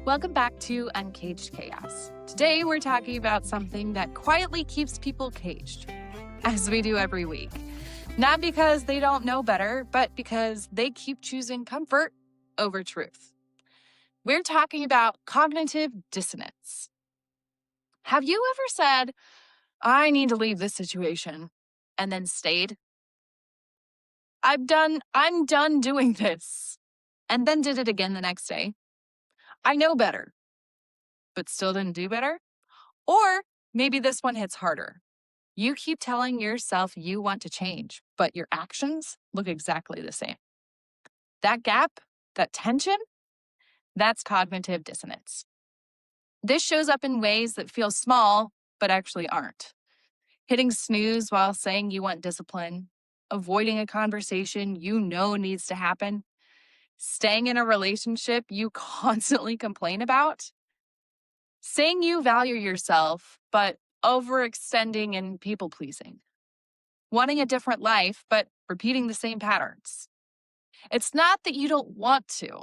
Welcome back to Uncaged Chaos. Today we're talking about something that quietly keeps people caged, as we do every week. Not because they don't know better, but because they keep choosing comfort over truth. We're talking about cognitive dissonance. Have you ever said, I need to leave this situation, and then stayed? I'm done doing this, and then did it again the next day? I know better, but still didn't do better? Or maybe this one hits harder. You keep telling yourself you want to change, but your actions look exactly the same. That gap, that tension, that's cognitive dissonance. This shows up in ways that feel small, but actually aren't. Hitting snooze while saying you want discipline, avoiding a conversation you know needs to happen, staying in a relationship you constantly complain about, saying you value yourself, but overextending and people-pleasing, wanting a different life, but repeating the same patterns. It's not that you don't want to.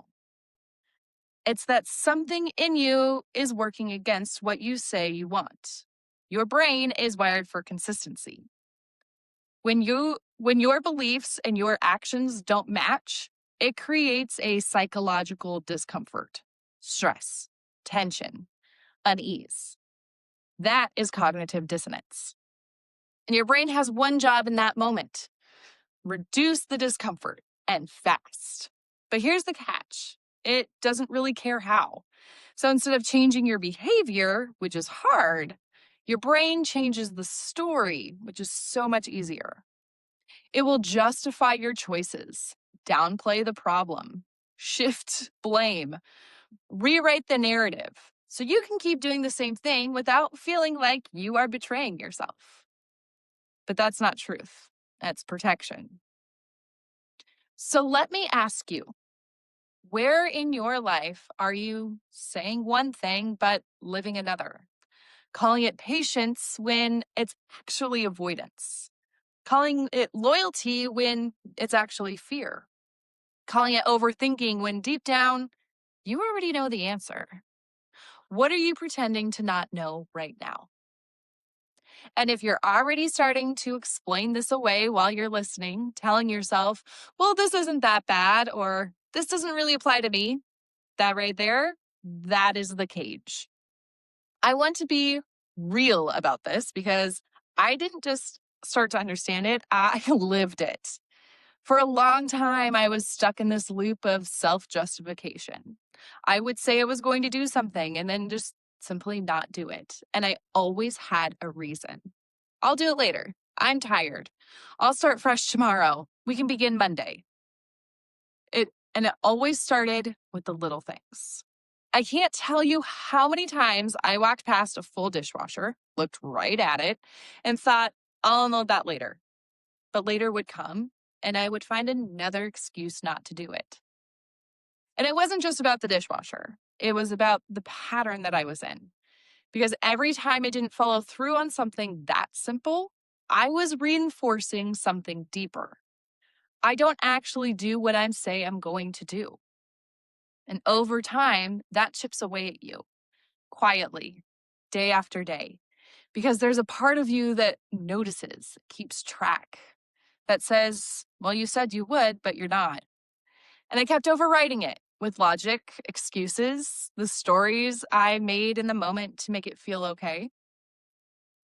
It's that something in you is working against what you say you want. Your brain is wired for consistency. When your beliefs and your actions don't match, it creates a psychological discomfort, stress, tension, unease. That is cognitive dissonance. And your brain has one job in that moment: reduce the discomfort and fast. But here's the catch: it doesn't really care how. So instead of changing your behavior, which is hard, your brain changes the story, which is so much easier. It will justify your choices, downplay the problem, shift blame, rewrite the narrative, so you can keep doing the same thing without feeling like you are betraying yourself. But that's not truth. That's protection. So let me ask you, where in your life are you saying one thing but living another? Calling it patience when it's actually avoidance. Calling it loyalty when it's actually fear. Calling it overthinking when deep down, you already know the answer. What are you pretending to not know right now? And if you're already starting to explain this away while you're listening, telling yourself, well, this isn't that bad, or this doesn't really apply to me, that right there, that is the cage. I want to be real about this because I didn't just start to understand it, I lived it. For a long time, I was stuck in this loop of self-justification. I would say I was going to do something and then just simply not do it. And I always had a reason. I'll do it later. I'm tired. I'll start fresh tomorrow. We can begin Monday. It always started with the little things. I can't tell you how many times I walked past a full dishwasher, looked right at it, and thought, I'll unload that later. But later would come, and I would find another excuse not to do it. And it wasn't just about the dishwasher. It was about the pattern that I was in. Because every time I didn't follow through on something that simple, I was reinforcing something deeper. I don't actually do what I say I'm going to do. And over time, that chips away at you, quietly, day after day. Because there's a part of you that notices, keeps track, that says, well, you said you would, but you're not. And I kept overwriting it with logic, excuses, the stories I made in the moment to make it feel okay.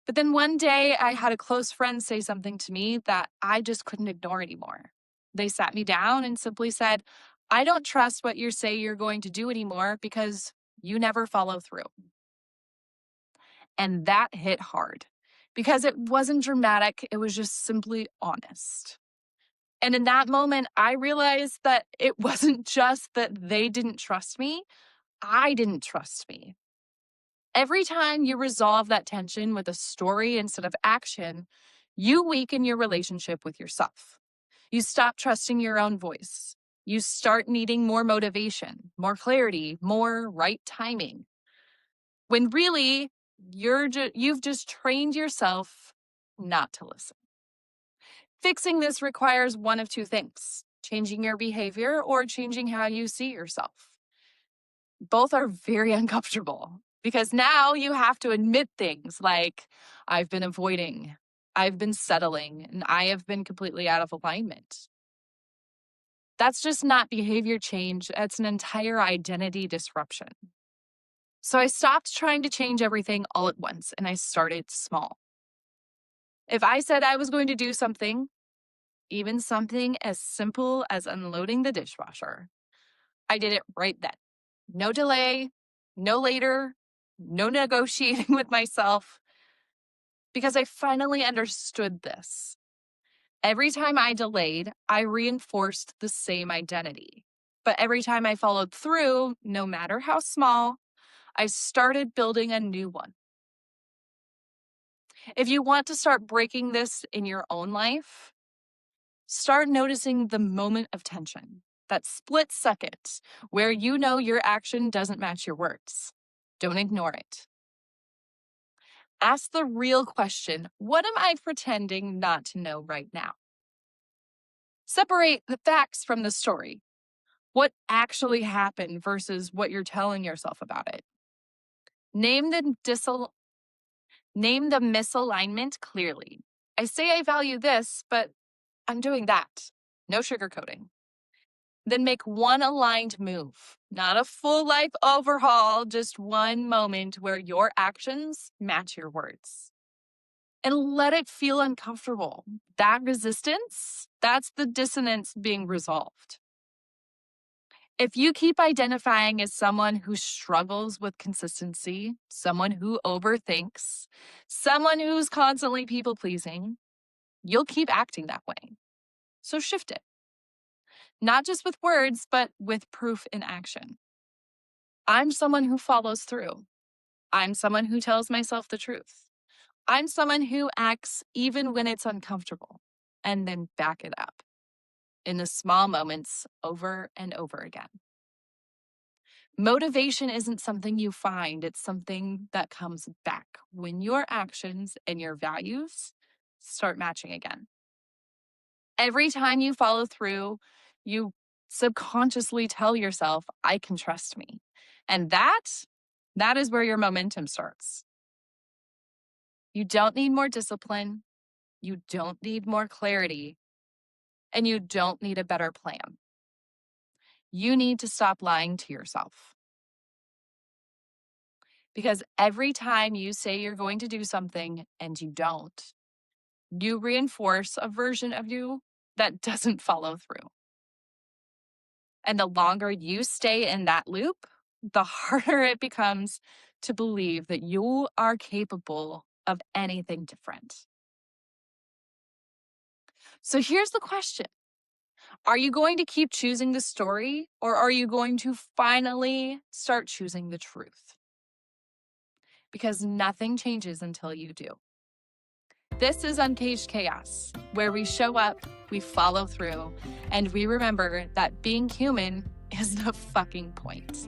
But then one day I had a close friend say something to me that I just couldn't ignore anymore. They sat me down and simply said, I don't trust what you say you're going to do anymore because you never follow through. And that hit hard because it wasn't dramatic. It was just simply honest. And in that moment, I realized that it wasn't just that they didn't trust me. I didn't trust me. Every time you resolve that tension with a story instead of action, you weaken your relationship with yourself. You stop trusting your own voice. You start needing more motivation, more clarity, more right timing. When really, you've just trained yourself not to listen. Fixing this requires one of two things: changing your behavior or changing how you see yourself. Both are very uncomfortable because now you have to admit things like, I've been avoiding, I've been settling, and I have been completely out of alignment. That's just not behavior change. It's an entire identity disruption. So I stopped trying to change everything all at once and I started small. If I said I was going to do something, even something as simple as unloading the dishwasher, I did it right then. No delay, no later, no negotiating with myself, because I finally understood this. Every time I delayed, I reinforced the same identity. But every time I followed through, no matter how small, I started building a new one. If you want to start breaking this in your own life, start noticing the moment of tension, that split second where you know your action doesn't match your words. Don't ignore it. Ask the real question, what am I pretending not to know right now? Separate the facts from the story. What actually happened versus what you're telling yourself about it. Name the misalignment clearly. I say I value this, but I'm doing that. No sugarcoating. Then make one aligned move, not a full life overhaul, just one moment where your actions match your words. And let it feel uncomfortable. That resistance, that's the dissonance being resolved. If you keep identifying as someone who struggles with consistency, someone who overthinks, someone who's constantly people-pleasing, you'll keep acting that way. So shift it. Not just with words, but with proof in action. I'm someone who follows through. I'm someone who tells myself the truth. I'm someone who acts even when it's uncomfortable, and then back it up in the small moments over and over again. Motivation isn't something you find, it's something that comes back when your actions and your values start matching again. Every time you follow through, you subconsciously tell yourself, I can trust me. And that is where your momentum starts. You don't need more discipline. You don't need more clarity. And you don't need a better plan. You need to stop lying to yourself. Because every time you say you're going to do something and you don't, you reinforce a version of you that doesn't follow through. And the longer you stay in that loop, the harder it becomes to believe that you are capable of anything different. So here's the question. Are you going to keep choosing the story, or are you going to finally start choosing the truth? Because nothing changes until you do. This is Uncaged Chaos, where we show up, we follow through, and we remember that being human is the fucking point.